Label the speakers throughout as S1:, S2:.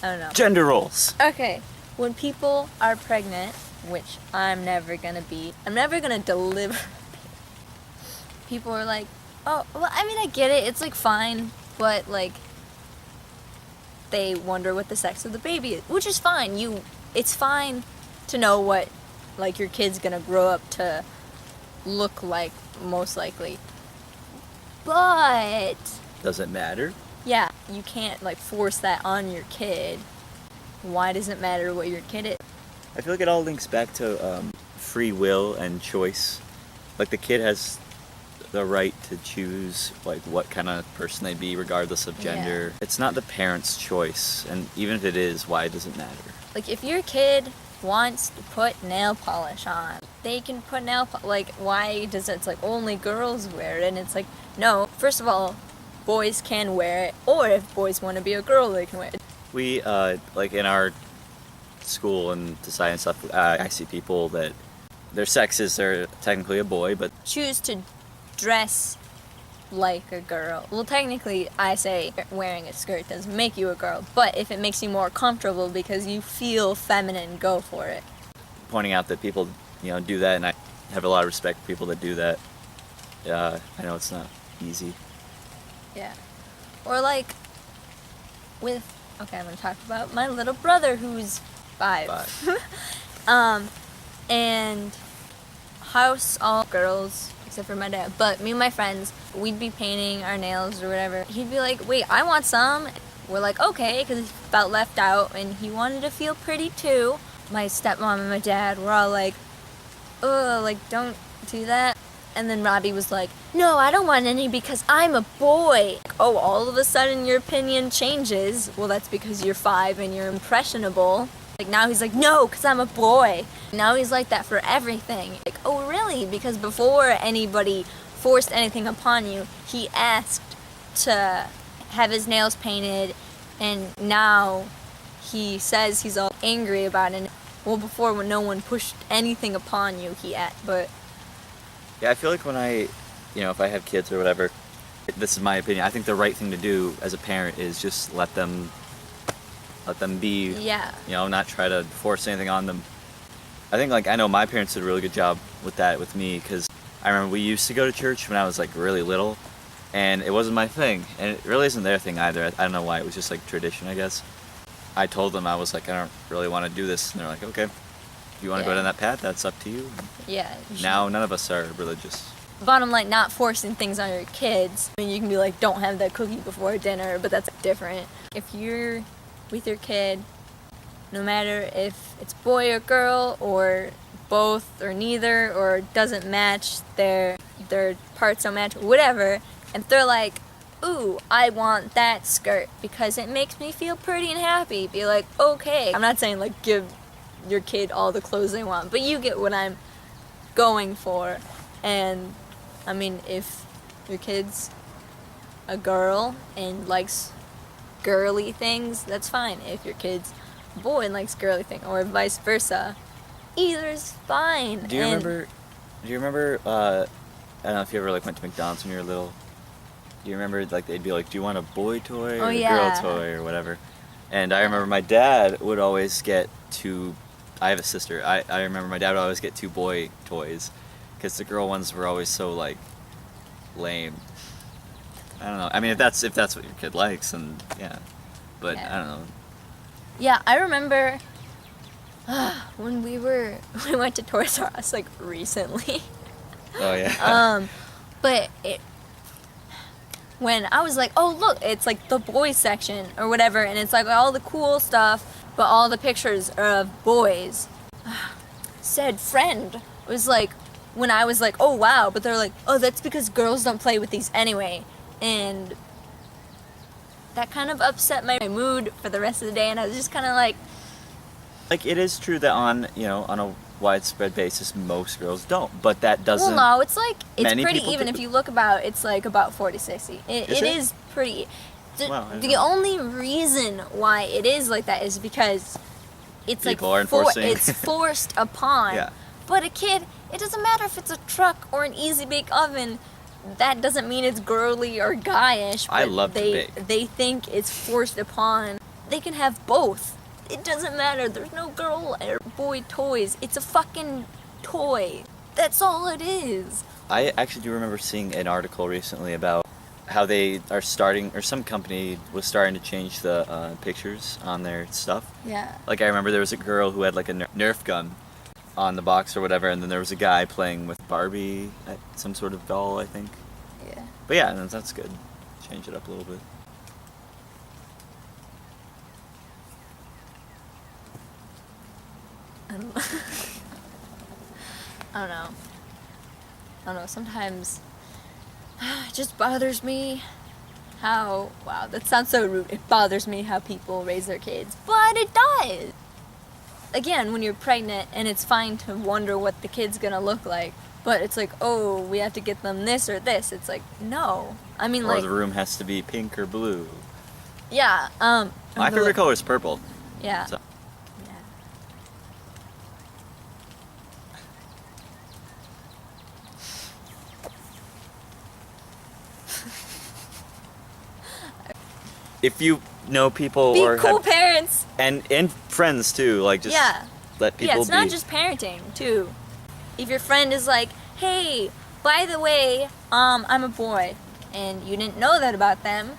S1: I don't know.
S2: Gender roles.
S1: Okay, when people are pregnant, which I'm never gonna be, I'm never gonna deliver. People are like, oh, well, I mean, I get it, it's like fine, but like, they wonder what the sex of the baby is, which is fine. It's fine to know what, like, your kid's gonna grow up to look like, most likely. But
S2: Does it matter?
S1: yeah, you can't like force that on your kid. Why does it matter what your kid is?
S2: I feel like it all links back to free will and choice. Like the kid has the right to choose like what kind of person they be regardless of gender.
S1: Yeah.
S2: It's not the parent's choice, and even if it is, why does it matter?
S1: Like if your kid wants to put nail polish on, they can put like why does it's like only girls wear it? And it's like, no, first of all, boys can wear it, or if boys want to be a girl, they can wear it.
S2: We like in our school and society and stuff, I see people that their sex is they're technically a boy, but
S1: Choose to dress like a girl. Well, technically, I say wearing a skirt doesn't make you a girl, but if it makes you more comfortable because you feel feminine, go for it.
S2: pointing out that people, do that, and I have a lot of respect for people that do that. I know it's not easy.
S1: Yeah. Or like okay, I'm gonna talk about my little brother who's 5. And house all girls except for my dad. But me and my friends, we'd be painting our nails or whatever. He'd be like, "Wait, I want some." We're like, "Okay," because he felt left out and he wanted to feel pretty too. My stepmom and my dad were all like, "Ugh, like don't do that." And then Robbie was like, "No, I don't want any because I'm a boy." Oh, all of a sudden your opinion changes. Well, that's because you're 5 and you're impressionable. Like now he's like, "No, because I'm a boy." Now he's like that for everything. Like, oh really? Because before anybody forced anything upon you, he asked to have his nails painted, and now he says he's all angry about it. Well, before when no one pushed anything upon you, but
S2: Yeah, I feel like when if I have kids or whatever, this is my opinion, I think the right thing to do as a parent is just let them be,
S1: yeah.
S2: Not try to force anything on them. I think, I know my parents did a really good job with that with me, because I remember we used to go to church when I was, really little, and it wasn't my thing, and it really isn't their thing either. I don't know why, it was just, tradition, I guess. I told them, I was like, I don't really want to do this, and they're like, okay, if you want to go down that path, that's up to you.
S1: Yeah.
S2: Now, none of us are religious.
S1: Bottom line, not forcing things on your kids. I mean, you can be like, don't have that cookie before dinner, but that's different. If you're with your kid, no matter if it's boy or girl, or both, or neither, or doesn't match, their parts don't match, whatever, and they're like, "Ooh, I want that skirt because it makes me feel pretty and happy," be like, okay. I'm not saying, give your kid all the clothes they want, but you get what I'm going for. And I mean, if your kid's a girl and likes girly things, that's fine. If your kid's a boy and likes girly things, or vice versa, either's fine.
S2: Do you remember I don't know if you ever went to McDonald's when you were little. Do you remember they'd be like, "Do you want a boy toy or a girl toy or whatever?" And I remember my dad would always get I have a sister. I remember my dad would always get 2 boy toys, because the girl ones were always so lame. I don't know. I mean, if that's what your kid likes, then yeah. But
S1: Yeah.
S2: I don't know.
S1: Yeah, I remember when we went to Toys R Us recently.
S2: Oh yeah.
S1: But when I was like, "Oh look, it's the boys section or whatever," and it's all the cool stuff, but all the pictures are of boys. Said friend was when I was "Oh wow," but they're like, "Oh, that's because girls don't play with these anyway," and that kind of upset my mood for the rest of the day, and I was just kind of
S2: it is true that on a widespread basis, most girls don't, but that doesn't.
S1: Well, no, it's
S2: many
S1: pretty
S2: people
S1: even.
S2: do.
S1: If you look about, it's about 40-60. It is pretty.
S2: Wow, I didn't
S1: The
S2: know.
S1: only reason why it is like that is because it's
S2: People are enforcing.
S1: it's forced upon.
S2: Yeah.
S1: But a kid, it doesn't matter if it's a truck or an easy bake oven. That doesn't mean it's girly or guyish.
S2: I
S1: but
S2: love to bake.
S1: They think it's forced upon they can have both. It doesn't matter. There's no girl or boy toys. It's a fucking toy. That's all it is.
S2: I actually do remember seeing an article recently about how they are starting, or some company was starting to change the pictures on their stuff.
S1: Yeah.
S2: Like I remember there was a girl who had like a Nerf gun on the box or whatever, and then there was a guy playing with Barbie, some sort of doll, I think.
S1: Yeah.
S2: But yeah, that's good. Change it up a little bit.
S1: I don't know. I don't know. I don't know. Sometimes it just bothers me how, wow, that sounds so rude. It bothers me how people raise their kids. But it does! Again, when you're pregnant and it's fine to wonder what the kid's gonna look like, but it's like, oh, we have to get them this or this. It's like, no. I mean,
S2: or
S1: like,
S2: the room has to be pink or blue.
S1: yeah.
S2: My favorite color is purple.
S1: Yeah.
S2: So.
S1: Yeah.
S2: If you know people
S1: Be
S2: or
S1: cool
S2: have,
S1: parents.
S2: and friends too, like just let people
S1: Yeah, it's
S2: be.
S1: not just parenting too. If your friend is like, hey, by the way, I'm a boy, and you didn't know that about them,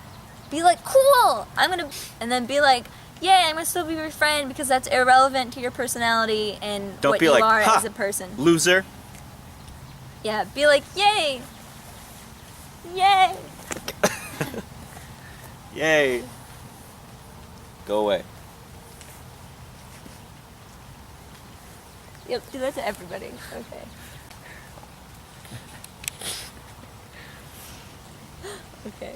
S1: be like, cool, and then be like, yeah, I'm gonna still be your friend because that's irrelevant to your personality and
S2: Don't
S1: what
S2: be
S1: you
S2: like,
S1: are
S2: ha,
S1: as a person.
S2: loser.
S1: Yeah, be like, yay, yay.
S2: Yay. Go away.
S1: Yep, do that to everybody. Okay. Okay.